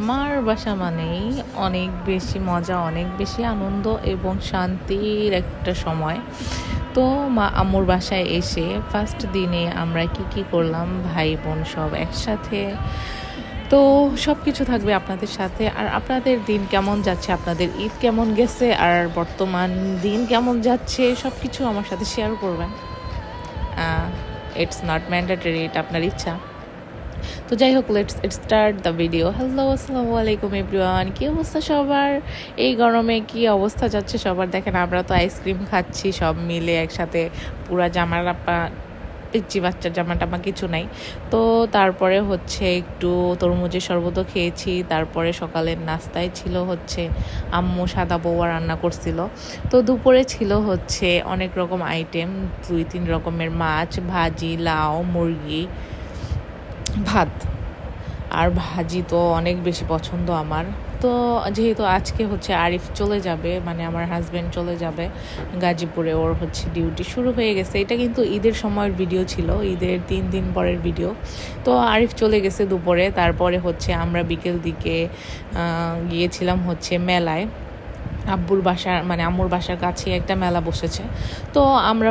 মার বাসা মানেই অনেক বেশি মজা, অনেক বেশি আনন্দ এবং শান্তির একটা সময়। তো আম্মুর বাসায় এসে ফার্স্ট দিনে আমরা কি করলাম, ভাই বোন সব একসাথে। তো সব কিছু থাকবে আপনাদের সাথে। আর আপনাদের দিন কেমন যাচ্ছে, আপনাদের ঈদ কেমন গেছে, আর বর্তমান দিন কেমন যাচ্ছে, সব কিছু আমার সাথে শেয়ার করবেন। ইটস নট ম্যান্ডেটরি, এটা আপনার ইচ্ছা। তো যাই হোক, let's start the video. Hello, আসসালামু আলাইকুম এভরিওয়ান। কী অবস্থা সবার? এই গরমে কি অবস্থা যাচ্ছে সবার? দেখেন, আমরা তো আইসক্রিম খাচ্ছি সব মিলে একসাথে, পুরা জামারাপ্পা, পিচ্চি বাচ্চার জামা টামা কিছু নাই। তো তারপরে হচ্ছে একটু তরমুজের শরবতও খেয়েছি। তারপরে সকালের নাস্তায় ছিল হচ্ছে আম্মু সাদা বউয়া রান্না করছিল। তো দুপুরে ছিল হচ্ছে অনেক রকম আইটেম, 2-3 রকমের মাছ ভাজি, লাউ, মুরগি, ভাত। আর ভাজি তো অনেক বেশি পছন্দ আমার। তো যেহেতু আজকে হচ্ছে আরিফ চলে যাবে, মানে আমার হাজব্যান্ড চলে যাবে গাজীপুরে, ওর হচ্ছে ডিউটি শুরু হয়ে গেছে। এটা কিন্তু ঈদের সময়ের ভিডিও ছিল, ঈদের 3 দিন পরের ভিডিও। তো আরিফ চলে গেছে দুপুরে। তারপরে হচ্ছে আমরা বিকেল দিকে গিয়েছিলাম হচ্ছে মেলায়। আব্বুর বাসার মানে আম্মুর বাসার কাছে একটা মেলা বসেছে। তো আমরা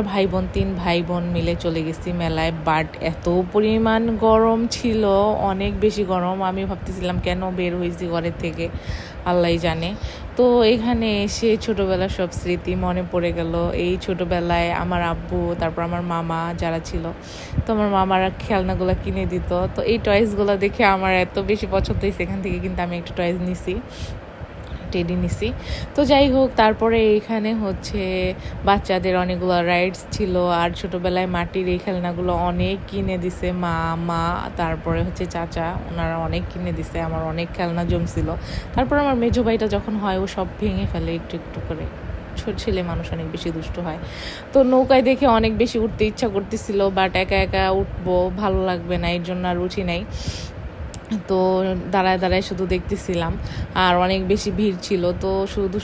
3 ভাই বোন মিলে চলে গেছি মেলায়। বাট এত পরিমাণ গরম ছিল, অনেক বেশি গরম। আমি ভাবতেছিলাম কেন বের হয়েছি ঘরের থেকে, আল্লাহই জানে। তো এখানে এসে ছোটোবেলার সব স্মৃতি মনে পড়ে গেল। এই ছোটোবেলায় আমার আব্বু, তারপর আমার মামা যারা ছিল, তো আমার মামারা খেলনাগুলো কিনে দিত। তো এই টয়েসগুলো দেখে আমার এত বেশি পছন্দ হয়েছে, এখান থেকে কিন্তু আমি একটা টয়েস নিছি, টেডি নিছি। তো যাই হোক, তারপরে এইখানে হচ্ছে বাচ্চাদের অনেকগুলো রাইডস ছিল। আর ছোটোবেলায় মাটির এই খেলনাগুলো অনেক কিনে দিছে মা, তারপরে হচ্ছে চাচা, ওনারা অনেক কিনে দিছে। আমার অনেক খেলনা জমছিল। তারপর আমার মেজো ভাইটা যখন হয়, ও সব ভেঙে ফেলে একটু একটু করে। ছোট ছেলে মানুষ, অনেক বেশি দুষ্ট হয়। তো নৌকায় দেখে অনেক বেশি উঠতে ইচ্ছা করতেছিল, বাট একা একা উঠবো ভালো লাগবে না, এর জন্য আর উঠি নাই। তো দাঁড়ায় দাঁড়ায় শুধু দেখতেছিলাম। আর অনেক বেশি ভিড় ছিল, তো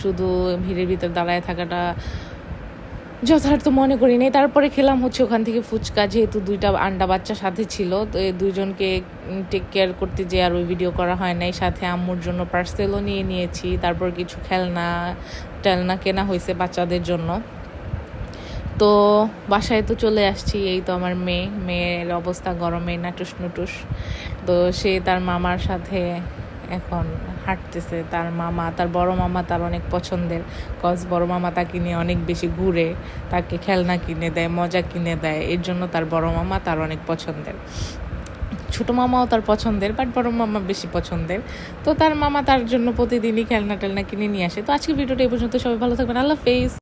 শুধু ভিড়ের ভিতর দাঁড়ায় থাকাটা যথার্থ মনে করি নাই। তারপরে খেলাম হচ্ছে ওখান থেকে ফুচকা, যেহেতু 2টা আন্ডা বাচ্চা সাথে ছিল। তো এই 2জনকে টেক কেয়ার করতে যে আর ওই ভিডিও করা হয় নাই। সাথে আম্মুর জন্য পার্সেলও নিয়েছি। তারপর কিছু টেলনা কেনা হয়েছে বাচ্চাদের জন্য। তো বাসায় তো চলে আসছি। এই তো আমার মেয়ের অবস্থা গরমে নাটুস নুটুস। তো সে তার মামার সাথে এখন হাঁটতেছে। তার বড় মামা তার অনেক পছন্দের, বড় মামা তাকে নিয়ে অনেক বেশি ঘুরে, তাকে খেলনা কিনে দেয়, মজা কিনে দেয়। এর জন্য তার বড় মামা তার অনেক পছন্দের। ছোটো মামাও তার পছন্দের, বাট বড় মামা বেশি পছন্দের। তো তার মামা তার জন্য প্রতিদিনই খেলনা টেলনা কিনে নিয়ে আসে। তো আজকে ভিডিওটা এই পর্যন্ত। সবাই ভালো থাকবেন, আল্লাহ হাফেজ।